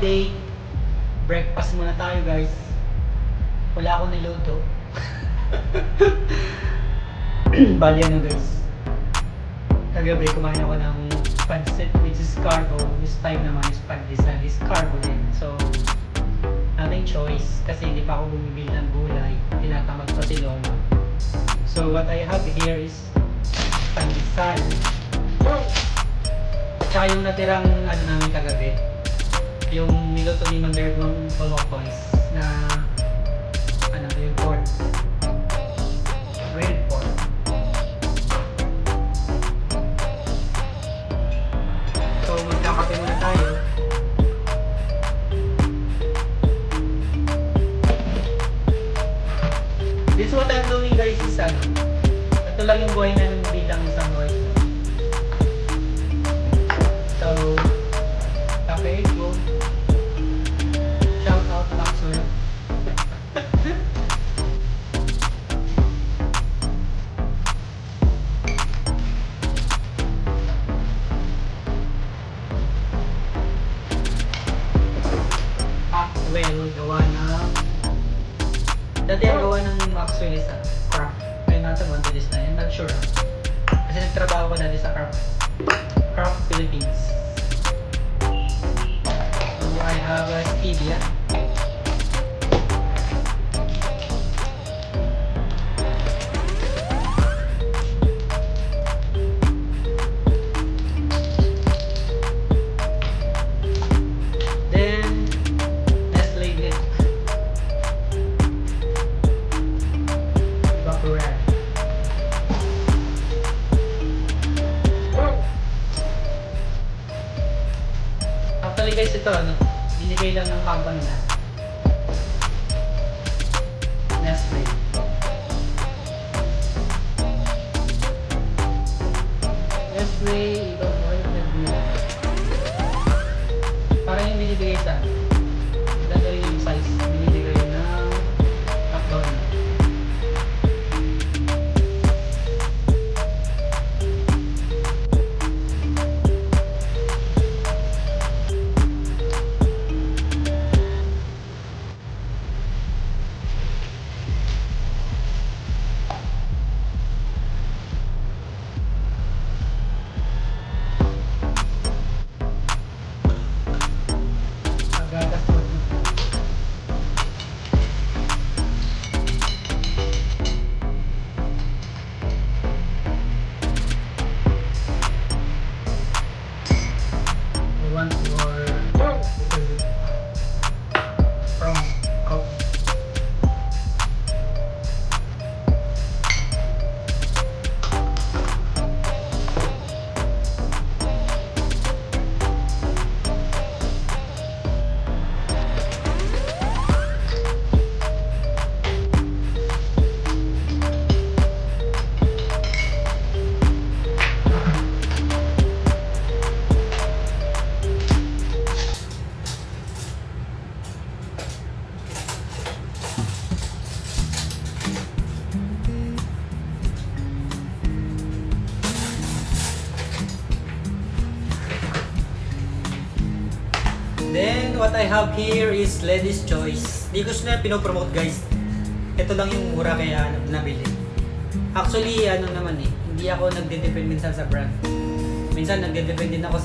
update. Breakfast muna tayo guys. Wala akong niluto. Bali ano guys. Kagabi kumain ako ng pancit which is carbo. This time naman is carbo din. So, nothing choice kasi hindi pa ako bumibili ng gulay. Tinatamad pa si Lola. So, what I have here is pandesal. Tsaka yung natirang ano namin kagabi. Yung niluto ni Mother ng Bolokoys na ano yung pork. Grilled pork. So, magkakape muna tayo. This is what I'm doing guys is ano. Ito lang yung buhay namin bilang isang OFW. So, kape, go. Shout out Maxwell. Maxwell, gawa ng... Dati ang gawa ng Maxwell is craft. Ay, nasa Mondelez na yan, not sure. Kasi nagtrabaho ko dati sa Craft Philippines. So, I have a stevia. Then, Nestle Milk. Vaporad. Actually guys, ito ano, binigay lang ng company na Nestle. Nestle, ikaw mo yung nag-milk. Parang yung binibigay sa ganda rin yung size, binibigay ng McDonald's. Magagas po. I want more from coffee. Then, what I have here is Lady's Choice. Di ko siya pinopromote guys. Ito lang yung mura kaya nabili. Actually, ano naman eh, hindi ako nagde-depend minsan sa brand. Minsan nagde-depend din ako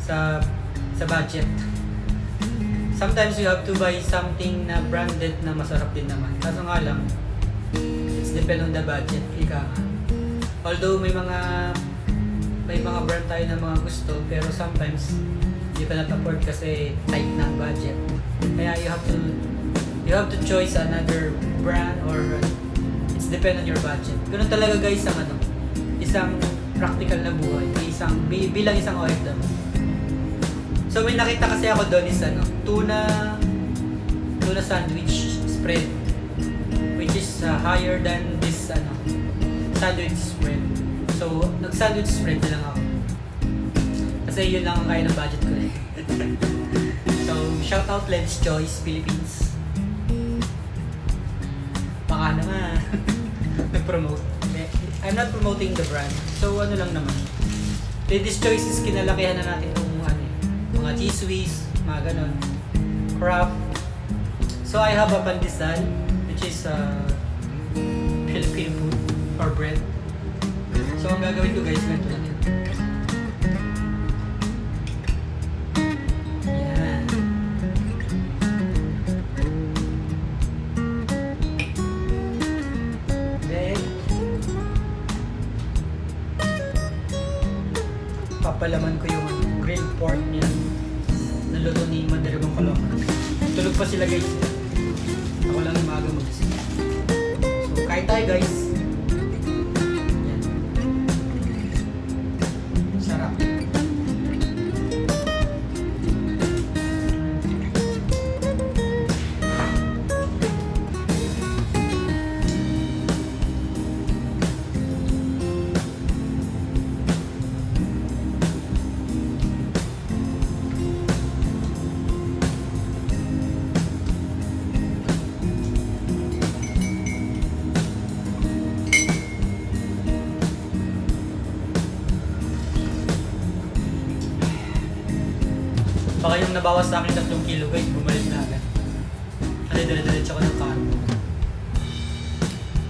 sa budget. Sometimes you have to buy something na branded na masarap din naman. Kaso nga lang, it's depend on the budget. Ika nga. Although may mga brand tayo na mga gusto, pero sometimes you cannot afford kasi tight na ang budget. Kaya you have to choose another brand or it's depend on your budget. Ganun talaga guys ang ano, isang practical na buhay, bilang isang OFW. So may nakita kasi ako doon is ano, tuna sandwich spread which is higher than this ano, sandwich spread. So nag-sandwich spread na lang ako. Kasi yun lang ang kaya ng budget ko eh. So, shout out Lady's Choice Philippines. Baka naman nag-promote. I'm not promoting the brand. So, ano lang naman. Lady's Choice is kinalakihan na natin itong ano, mga cheese whiz, mga ganon. Craft. So I have a pandesal, which is Filipino food or bread. So ang gagawin ko guys, ganito lang yun. Yan. Then, papalaman ko yung grilled pork niya. Naluto ni Mandarimong Kaloma. Tulog pa sila guys. Ako lang yung maaga mag-isip. So, kain tayo guys. Yan. Sarap. Baka yung nabawas sa akin 3 kilo guys, bumalik na agad. Kasi dire-diretso ko ng carbo.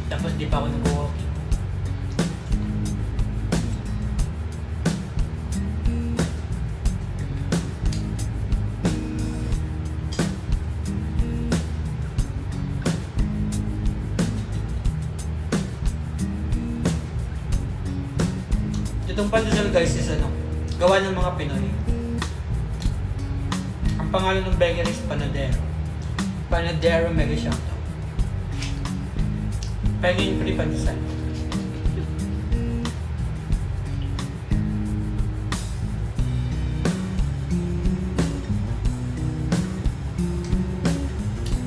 Tapos di pa ako nag-walking. Itong pandesal guys is gawa ng mga Pinoy. Ang pangalan ng bakery is Panadero. Panadero Mega Shoutout. Pengin free pandesal.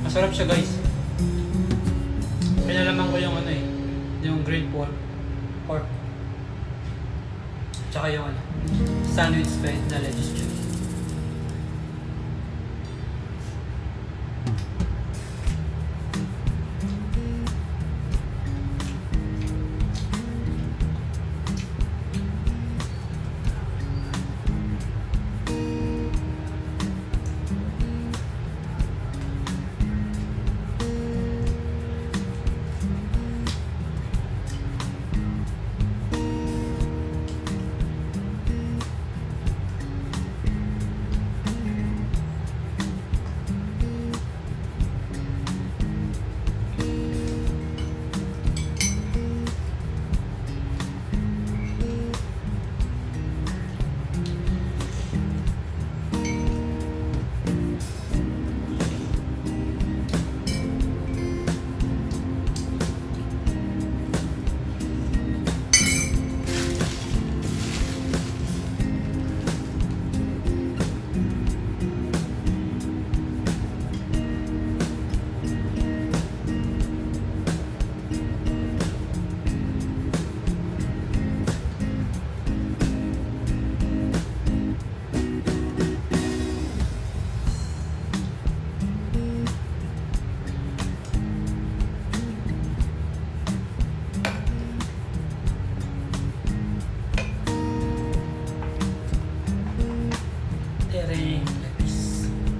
Masarap siya guys. Pinalaman ko yung yung grilled pork. Tsaka yung sandwich spread na lettuce juice.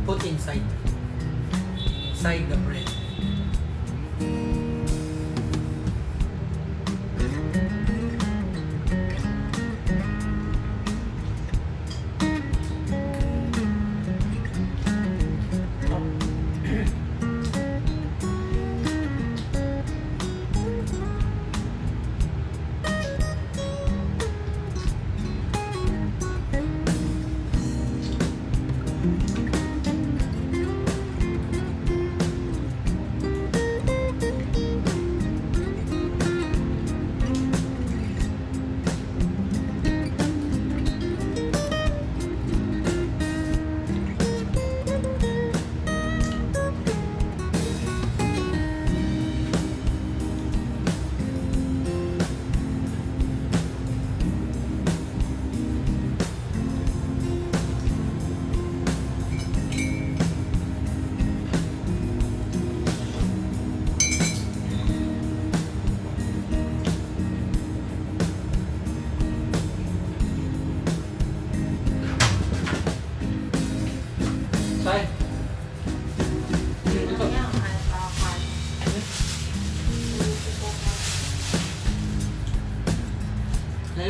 Put inside the bread.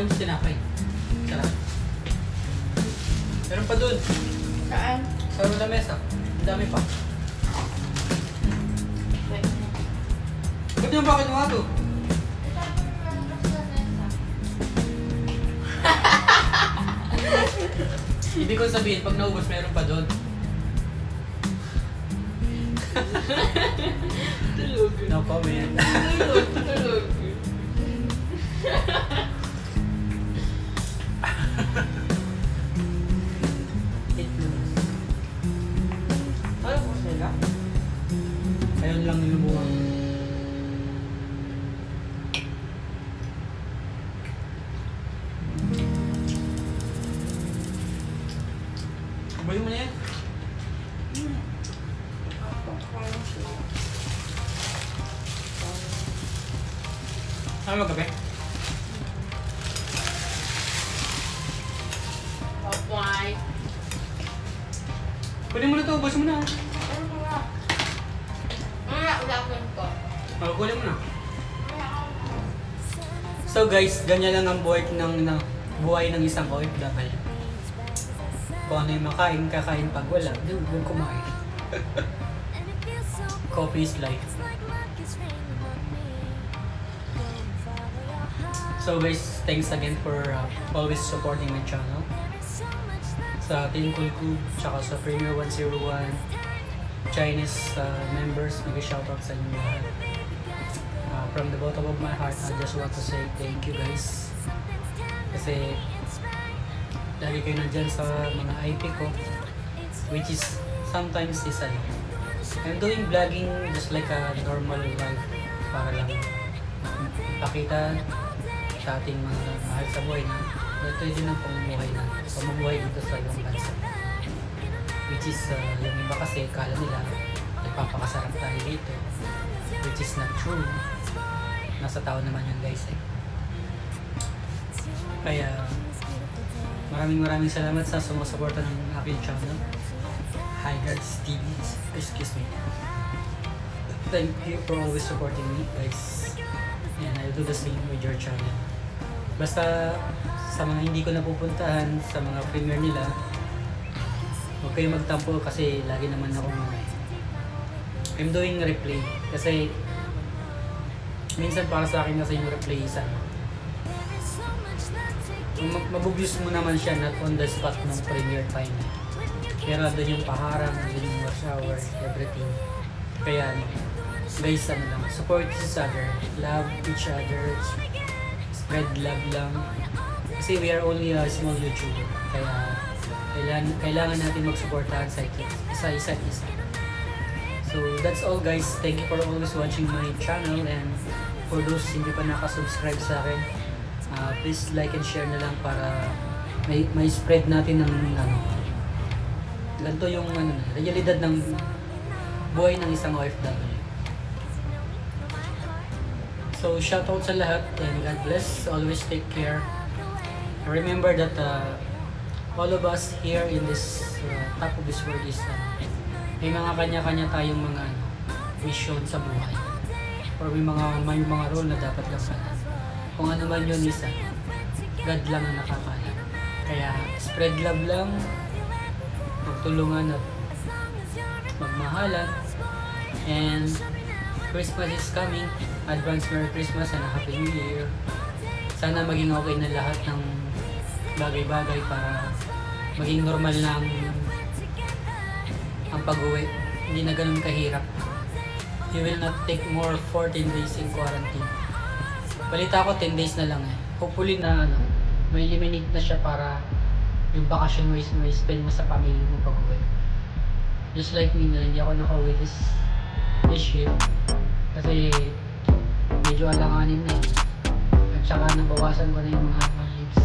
Lagyan mo sa tinapay. Sarap. Meron pa dun. Saan? Sa lamesa. Ang dami pa. Ba't yung bakit mo nga to? Ibig ko sabihin, pag naubos, meron pa doon. Tulog. No comment. Tulog. Ano po sila? Ayun lang nilubuhan. Balik mo na yan. Ano magkape? Papay. Pwede mo na to, ubos mo na. Ano mo nga? Mamaya ulapin ko. Kunin mo na. So guys, ganyan lang ang buhay ng isang OFW. Kung ano yung makain, kakain pag wala, huwag kumain. Coffee is life. So guys, thanks again for always supporting my channel. Sa Team Kulku, tsaka sa Premier 101, Chinese members, mag-shoutout sa inyo lahat. From the bottom of my heart, I just want to say thank you guys. Kasi lagi kayo nandyan sa mga IP ko, which is sometimes is I'm doing vlogging just like a normal life para lang ipakita sa ating mga mahal sa buhay na ito din ang pamumuhay dito sa ibang bansa, which is yung iba kasi kala nila nagpapakasarap tayo dito, which is not true. Nasa tao naman yun guys eh. Kaya maraming salamat sa sumusuporta ng aking channel, Hi Guards TV. Excuse me. Thank you for always supporting me guys, and I'll do the same with your channel. Basta sa mga hindi ko napupuntahan, sa mga premiere nila, huwag kayo magtampo kasi lagi naman akong I'm doing replay kasi minsan para sa akin kasi yung replay isa mabubuse mo naman siya not on the spot ng premiere time, pero doon yung paharang, doon yung rush hour, everything. Kaya guys, lang, support each other, love each other, spread love lang kasi we are only a small YouTuber, kaya kailangan natin magsuportahan sa isa't isa. So that's all guys, thank you for always watching my channel, and for those hindi pa nakasubscribe sa akin, please like and share na lang para may spread natin ng ganito yung realidad ng buhay ng isang OFW. So shoutout sa lahat and God bless, always take care. Remember that all of us here in this top of this world is may mga kanya-kanya tayong mga mission sa buhay, or may mga role na dapat gampanan. Kung ano man yun, isa God lang ang nakakaalam. Kaya spread love lang, magtulungan at magmahalan. And Christmas is coming. Advance Merry Christmas and a Happy New Year. Sana maging okay na lahat ng bagay-bagay para maging normal na ang pag-uwi. Hindi na ganun kahirap. You will not take more 14 days in quarantine. Balita ko 10 days na lang eh. Hopefully na may eliminate na siya para yung bakasyon mo is may spend mo sa pamilya mo pag-uwi. Just like me na hindi ako nakauwi this year. Kasi medyo alanganin na eh. At saka nabawasan ko na yung mga leaves.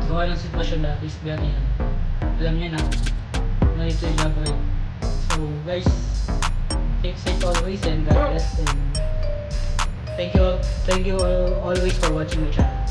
Gawa ng sitwasyon na is very alam niyo na ito elaborate. So guys, take safe always and God bless, and thank you always for watching my channel.